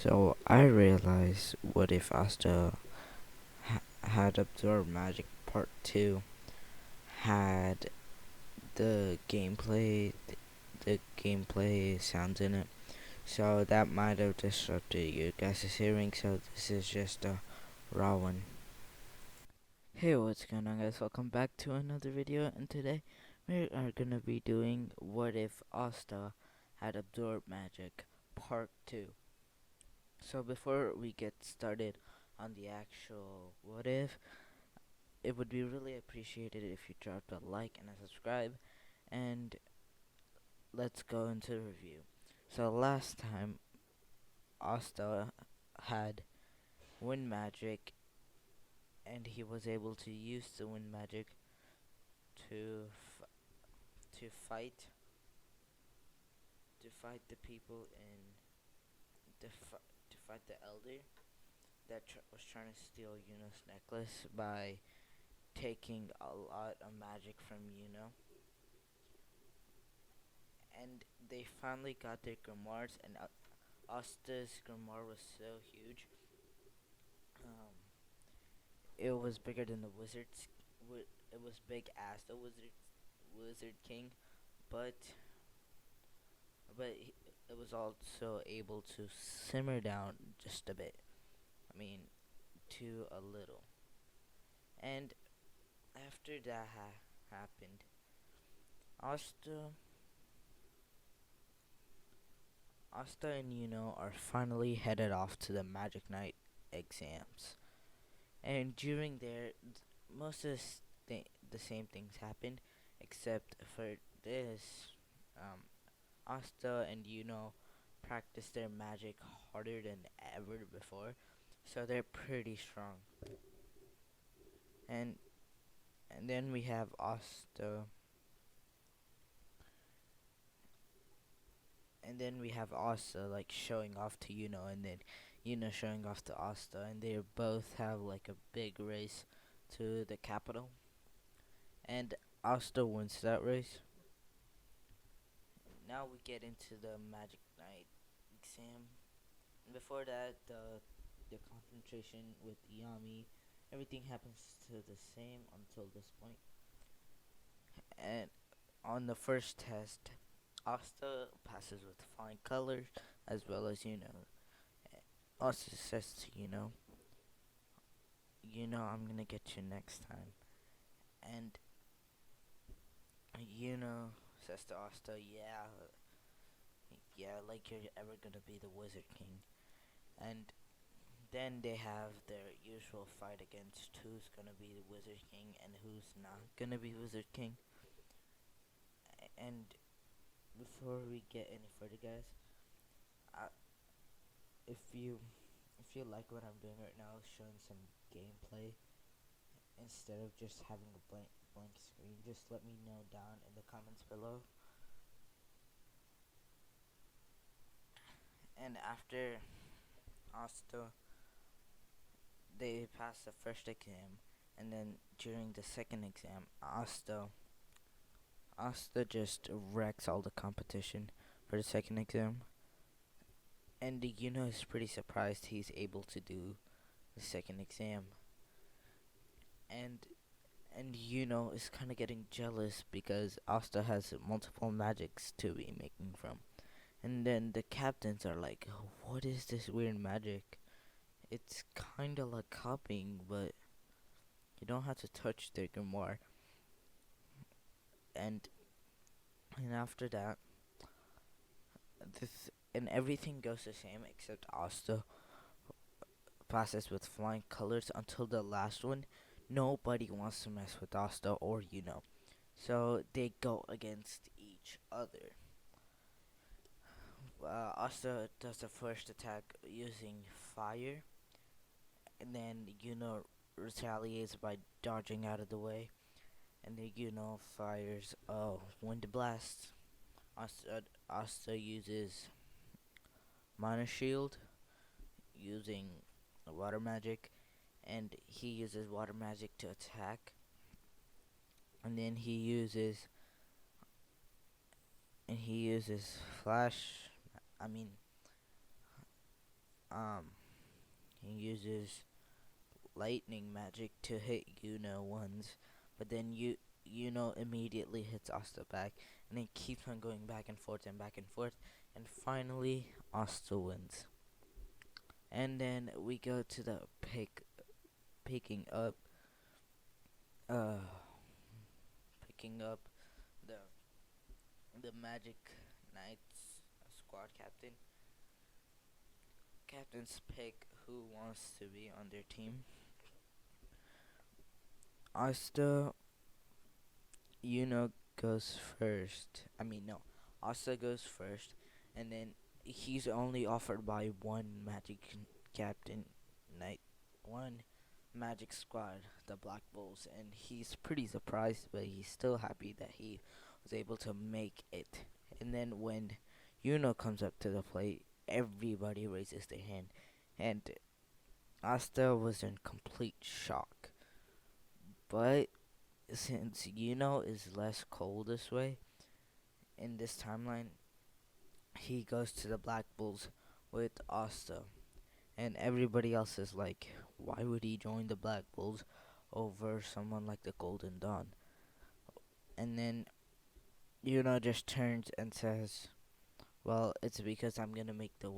So I realized, what if Asta had absorbed magic part 2 had the gameplay sounds in it, so that might have disrupted your guys' hearing, so this is just a raw one. Hey, what's going on, guys? Welcome back to another video, and today we are gonna be doing what if Asta had absorbed magic part 2. So before we get started on the actual what if, it would be really appreciated if you dropped a like and a subscribe, and let's go into the review. So last time Asta had wind magic, and he was able to use the wind magic to to fight the people in to fight the elder that was trying to steal Yuno's necklace by taking a lot of magic from Yuno. And they finally got their grimoires, and Asta's grimoire was so huge. Um, it was bigger than the wizard's. It was big as the wizard king, but it was also able to simmer down just a bit. I mean, to a little. And after that happened, Asta, Asta and Yuno are finally headed off to the Magic Night exams. And during there, most of the same things happened, except for this. Asta and Yuno practice their magic harder than ever before, so they're pretty strong. And and then we have Asta, like showing off to Yuno, and then Yuno showing off to Asta, and they both have like a big race to the capital, and Asta wins that race. Now we get into the Magic Night exam. Before that, the concentration with Yami, everything happens to the same until this point. And on the first test, Asta passes with flying colors, as well as Yuno. Asta says to I'm gonna get you next time. And Yuno says to Asta, yeah, like you're ever gonna be the Wizard King. And then they have their usual fight against who's gonna be the Wizard King and who's not gonna be Wizard King. And before we get any further, guys, if you like what I'm doing right now, showing some gameplay instead of just having a blank screen, just let me know down in the comments below. And after Asta, they pass the first exam, and then during the second exam, Asta just wrecks all the competition for the second exam. And Yuno is pretty surprised he's able to do the second exam. And Yuno is kind of getting jealous because Asta has multiple magics to be making from. And then the captains are like, what is this weird magic? It's kind of like copying, but you don't have to touch their grimoire. And after that, everything goes the same except Asta passes with flying colors until the last one. Nobody wants to mess with Asta or Yuno, so they go against each other. Asta does the first attack using fire, and then Yuno retaliates by dodging out of the way, and then Yuno fires a wind blast. Asta uses mana shield using water magic, and he uses water magic to attack, and then he uses flash. I mean, and uses lightning magic to hit Yuno once, but then Yuno immediately hits Asta back, and it keeps on going back and forth and back and forth, and finally Asta wins. And then we go to the picking up, uh, picking up the the Magic Knights squad captain. Captains pick who wants to be on their team. Asta, goes first. I mean, no. Asta goes first, and then he's only offered by one Magic Captain Knight, one Magic Squad, the Black Bulls, and he's pretty surprised, but he's still happy that he was able to make it. And then when comes up to the plate, everybody raises their hand, and Asta was in complete shock. But since is less cold this way, in this timeline, he goes to the Black Bulls with Asta. And everybody else is like, why would he join the Black Bulls over someone like the Golden Dawn? And then just turns and says, well, it's because I'm gonna make the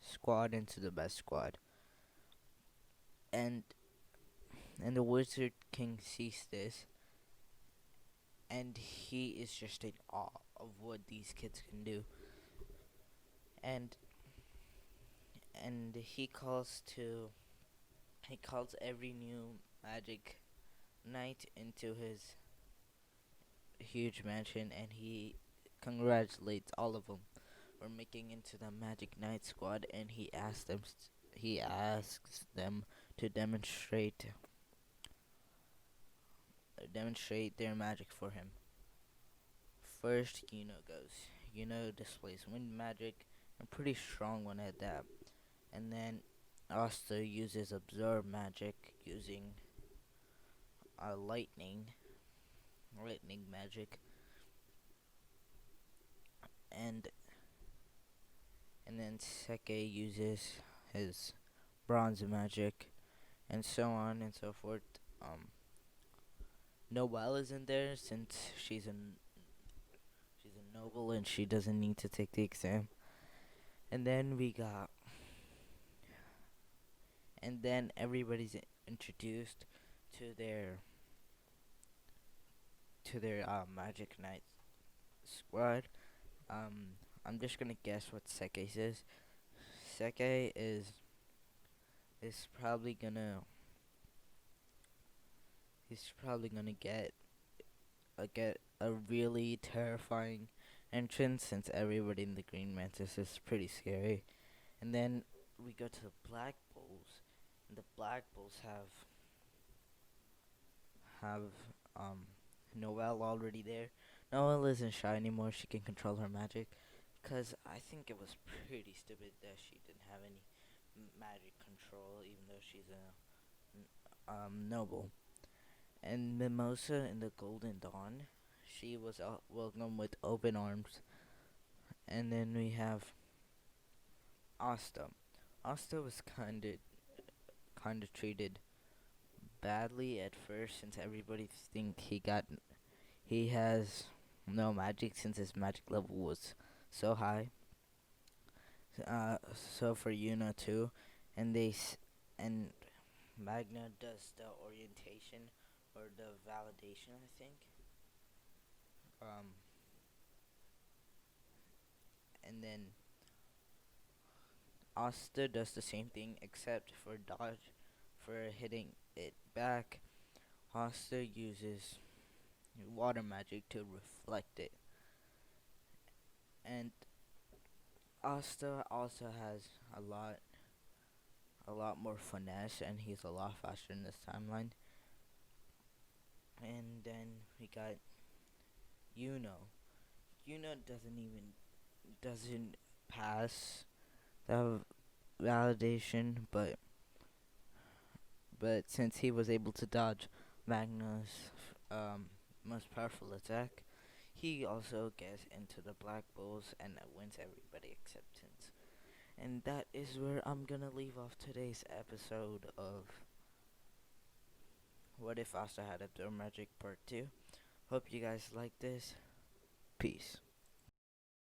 squad into the best squad. And the Wizard King sees this, and he is just in awe of what these kids can do. And he calls every new Magic Knight into his huge mansion, and he congratulates all of them for making into the Magic Knight squad, and he asks them to demonstrate their magic for him. First, goes. Displays wind magic, and pretty strong one at that. And then Asta uses absorb magic using lightning magic, and then Seke uses his bronze magic, and so on and so forth. Noelle is in there since she's a noble and she doesn't need to take the exam. And then everybody's introduced to their Magic Knight squad. I'm just gonna guess what Seke says. Seke is probably gonna get a really terrifying entrance, since everybody in the Green Mantis is pretty scary. And then we go to the Black Bulls, and the Black Bulls have Noelle already there. Noelle isn't shy anymore. She can control her magic, because I think it was pretty stupid that she didn't have any magic control, even though she's a noble. And Mimosa in the Golden Dawn, she was welcomed with open arms. And then we have Asta. Asta was kind of treated badly at first, since everybody think he has no magic, since his magic level was so high. So for Yuna too, and and Magna does the orientation or the validation, I think. And then Asta does the same thing, except for dodge, for hitting it back. Asta uses water magic to reflect it. And Asta also has a lot more finesse, and he's a lot faster in this timeline. And then we got Yuno. Yuno doesn't pass the validation, but since he was able to dodge Magna's most powerful attack, he also gets into the Black Bulls and wins everybody acceptance. And that is where I'm gonna leave off today's episode of What If Asta Had a Door Magic Part 2. Hope you guys like this. Peace.